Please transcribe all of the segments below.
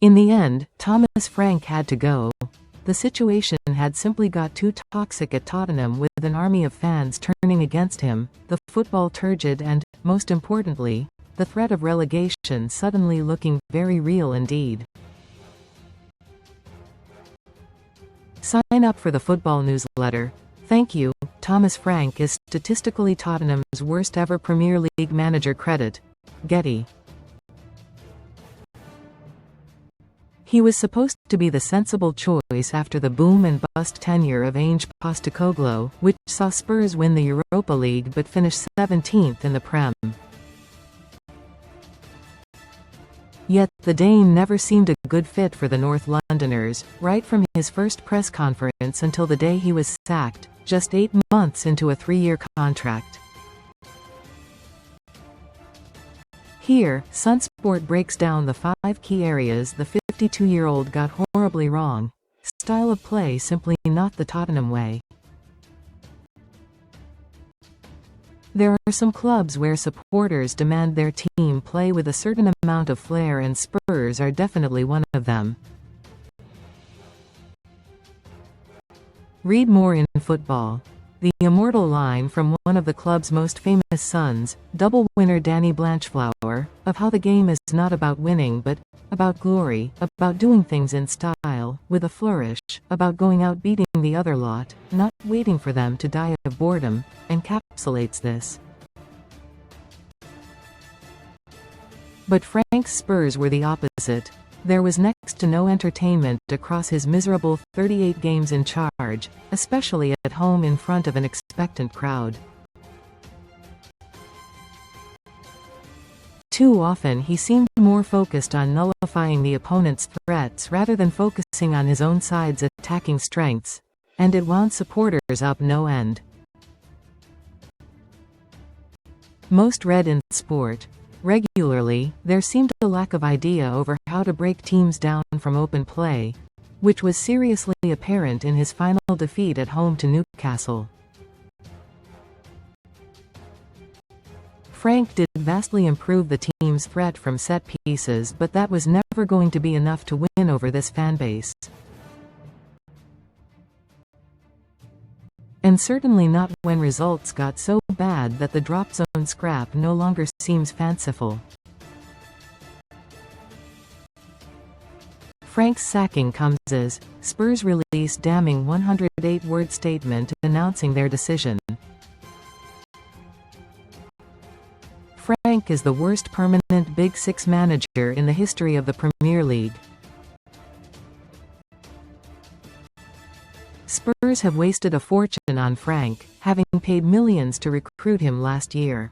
In the end, Thomas Frank had to go. The situation had simply got too toxic at Tottenham, with an army of fans turning against him, the football turgid and, most importantly, the threat of relegation suddenly looking very real indeed. Sign up for the football newsletter. Thank you. Thomas Frank is statistically Tottenham's worst ever Premier League manager credit. Getty. He was supposed to be the sensible choice after the boom and bust tenure of Ange Postecoglou, which saw Spurs win the Europa League but finish 17th in the Prem. Yet, the Dane never seemed a good fit for the North Londoners, right from his first press conference until the day he was sacked, just 8 months into a 3-year contract. Here, SunSport breaks down the 5 key areas the 52-year-old got horribly wrong. Style of play simply not the Tottenham way. There are some clubs where supporters demand their team play with a certain amount of flair, and Spurs are definitely one of them. Read more in Football. The immortal line from one of the club's most famous sons, double winner Danny Blanchflower, of how the game is not about winning but about glory, about doing things in style, with a flourish, about going out beating the other lot, not waiting for them to die of boredom, encapsulates this. But Frank's Spurs were the opposite. There was next to no entertainment across his miserable 38 games in charge, especially at home in front of an expectant crowd. Too often he seemed more focused on nullifying the opponent's threats rather than focusing on his own side's attacking strengths, and it wound supporters up no end. Most read in Sport. Regularly, there seemed a lack of idea over how to break teams down from open play, which was seriously apparent in his final defeat at home to Newcastle. Frank did vastly improve the team's threat from set pieces, but that was never going to be enough to win over this fanbase. And certainly not when results got so bad that the drop zone scrap no longer seems fanciful. Frank's sacking comes as Spurs release damning 108-word statement announcing their decision. Frank is the worst permanent Big Six manager in the history of the Premier League. Spurs have wasted a fortune on Frank, having paid millions to recruit him last year.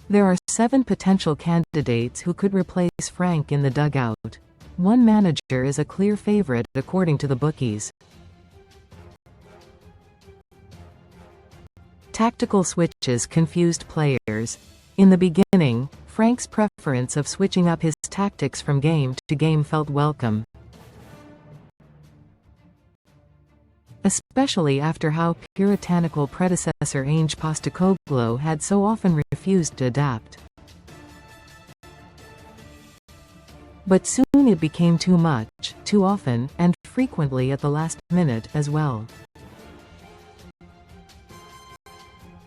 There are 7 potential candidates who could replace Frank in the dugout. One manager is a clear favorite according to the bookies. Tactical switches confused players. In the beginning, Frank's preference of switching up his tactics from game to game felt welcome, especially after how puritanical predecessor Ange Postecoglou had so often refused to adapt. But soon it became too much, too often, and frequently at the last minute as well.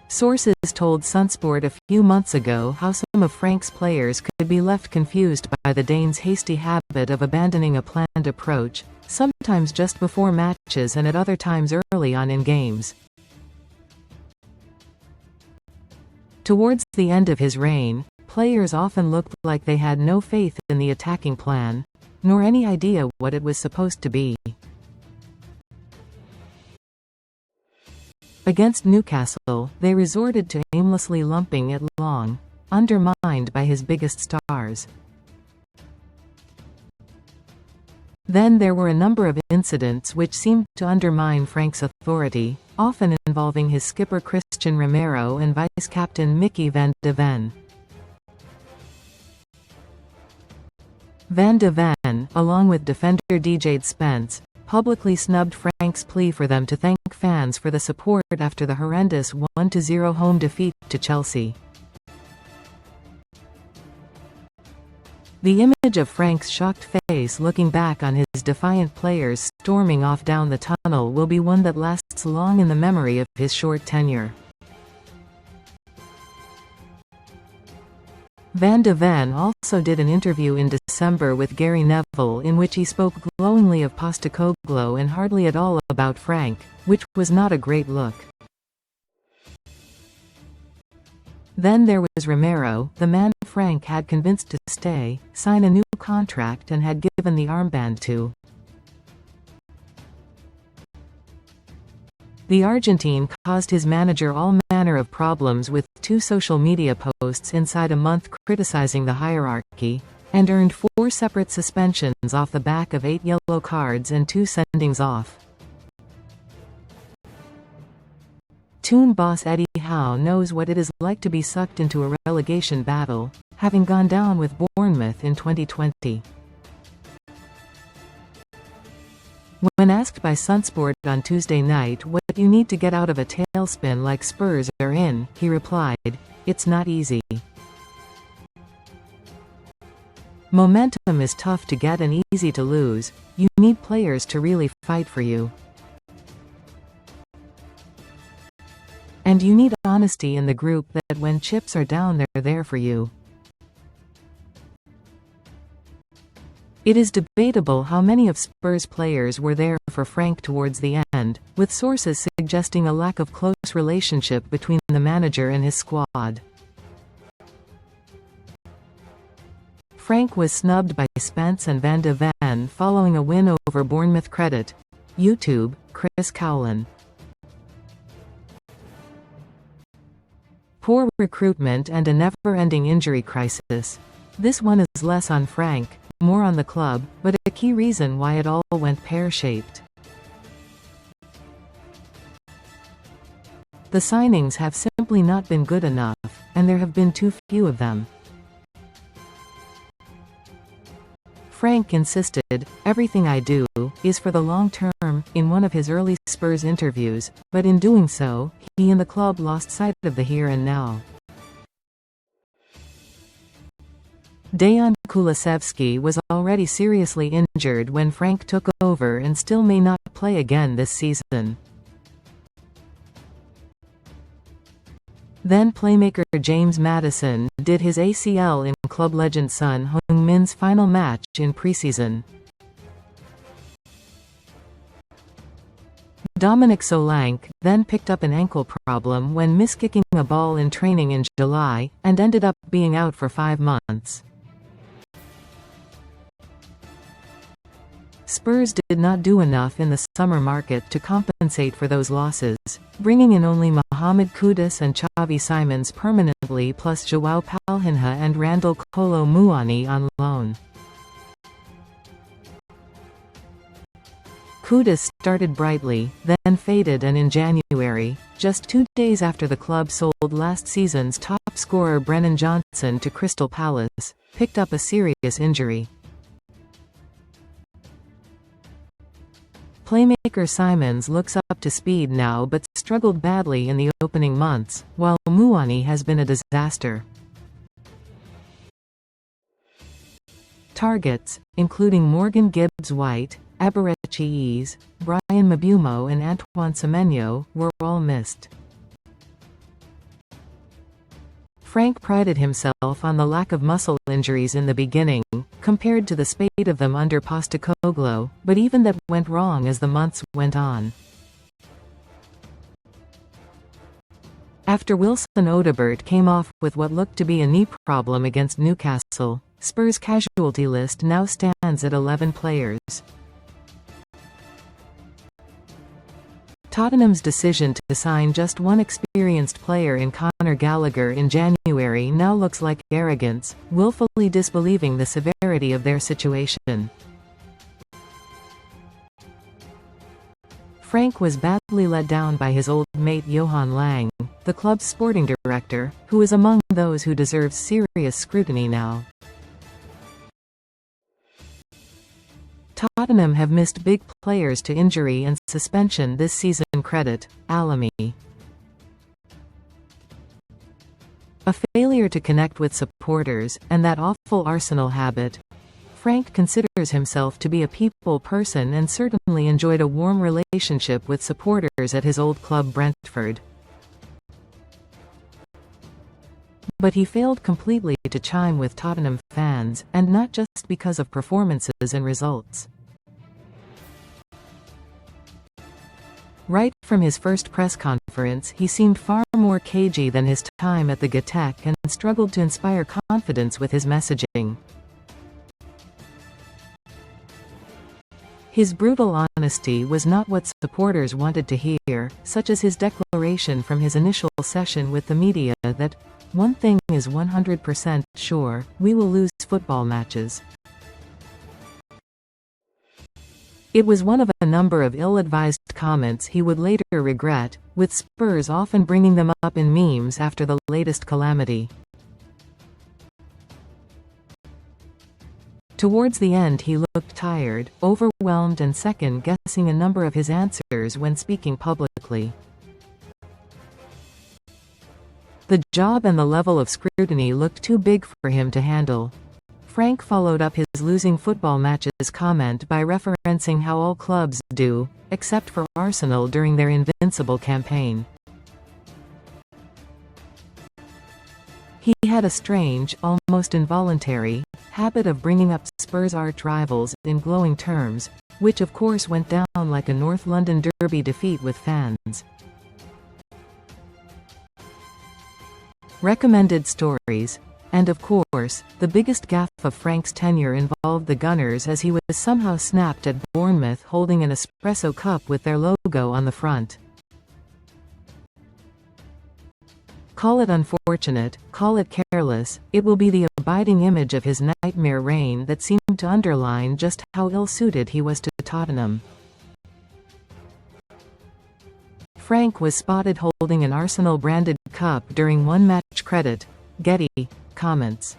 Sources told SunSport a few months ago how some of Frank's players could be left confused by the Dane's hasty habit of abandoning a planned approach, sometimes just before matches and at other times early on in games. Towards the end of his reign, players often looked like they had no faith in the attacking plan, nor any idea what it was supposed to be. Against Newcastle, they resorted to aimlessly lumping it long, undermined by his biggest stars. Then there were a number of incidents which seemed to undermine Frank's authority, often involving his skipper Christian Romero and vice-captain Mickey van de Ven. Van de Ven, along with defender DJ Spence, publicly snubbed Frank's plea for them to thank fans for the support after the horrendous 1-0 home defeat to Chelsea. The image of Frank's shocked face looking back on his defiant players storming off down the tunnel will be one that lasts long in the memory of his short tenure. Van de Ven also did an interview in December with Gary Neville in which he spoke glowingly of Postecoglou and hardly at all about Frank, which was not a great look. Then there was Romero, the man Frank had convinced to stay, sign a new contract and had given the armband to. The Argentine caused his manager all manner of problems with 2 social media posts inside a month criticizing the hierarchy, and earned 4 separate suspensions off the back of 8 yellow cards and 2 sendings off. Toon boss Eddie Howe knows what it is like to be sucked into a relegation battle, having gone down with Bournemouth in 2020. When asked by SunSport on Tuesday night what you need to get out of a tailspin like Spurs are in, he replied, "It's not easy. Momentum is tough to get and easy to lose. You need players to really fight for you. And you need honesty in the group that when chips are down they're there for you." It is debatable how many of Spurs players were there for Frank towards the end, with sources suggesting a lack of close relationship between the manager and his squad. Frank was snubbed by Spence and Van de Ven following a win over managerCredit. YouTube, Chris Cowlin. Poor recruitment and a never-ending injury crisis. This one is less on Frank, more on the club, but a key reason why it all went pear-shaped. The signings have simply not been good enough, and there have been too few of them. Frank insisted, "Everything I do is for the long term," in one of his early Spurs interviews, but in doing so, he and the club lost sight of the here and now. Dejan Kulusevski was already seriously injured when Frank took over and still may not play again this season. Then playmaker James Maddison did his ACL in club legend Son Heung-min's final match in preseason. Dominic Solanke then picked up an ankle problem when miskicking a ball in training in July, and ended up being out for 5 months. Spurs did not do enough in the summer market to compensate for those losses, bringing in only Mohamed Kudus and Xavi Simons permanently plus João Palhinha and Randall Kolo Muani on loan. Kudus started brightly, then faded, and in January, just 2 days after the club sold last season's top scorer Brennan Johnson to Crystal Palace, picked up a serious injury. Playmaker Simons looks up to speed now but struggled badly in the opening months, while Muani has been a disaster. Targets, including Morgan Gibbs-White, Eberechi, Brian Mabumo and Antoine Semenyo, were all missed. Frank prided himself on the lack of muscle injuries in the beginning, compared to the spate of them under Postecoglou, but even that went wrong as the months went on. After Wilson Odobert came off with what looked to be a knee problem against Newcastle, Spurs' casualty list now stands at 11 players. Tottenham's decision to sign just one experienced player in Conor Gallagher in January now looks like arrogance, willfully disbelieving the severity of their situation. Frank was badly let down by his old mate Johan Lang, the club's sporting director, who is among those who deserves serious scrutiny now. Tottenham have missed big players to injury and suspension this season. Credit, Alamy. A failure to connect with supporters, and that awful Arsenal habit. Frank considers himself to be a people person and certainly enjoyed a warm relationship with supporters at his old club Brentford. But he failed completely to chime with Tottenham fans, and not just because of performances and results. Right from his first press conference, he seemed far more cagey than his time at the Getty and struggled to inspire confidence with his messaging. His brutal honesty was not what supporters wanted to hear, such as his declaration from his initial session with the media that, "One thing is 100% sure, we will lose football matches." It was one of a number of ill-advised comments he would later regret, with Spurs often bringing them up in memes after the latest calamity. Towards the end he looked tired, overwhelmed and second-guessing a number of his answers when speaking publicly. The job and the level of scrutiny looked too big for him to handle. Frank followed up his losing football matches comment by referencing how all clubs do, except for Arsenal during their invincible campaign. He had a strange, almost involuntary, habit of bringing up Spurs' arch-rivals in glowing terms, which of course went down like a North London derby defeat with fans. Recommended stories. And of course, the biggest gaffe of Frank's tenure involved the Gunners as he was somehow snapped at Bournemouth holding an espresso cup with their logo on the front. Call it unfortunate, call it careless, it will be the abiding image of his nightmare reign that seemed to underline just how ill-suited he was to Tottenham. Frank was spotted holding an Arsenal-branded cup during one managerCredit, Getty, comments.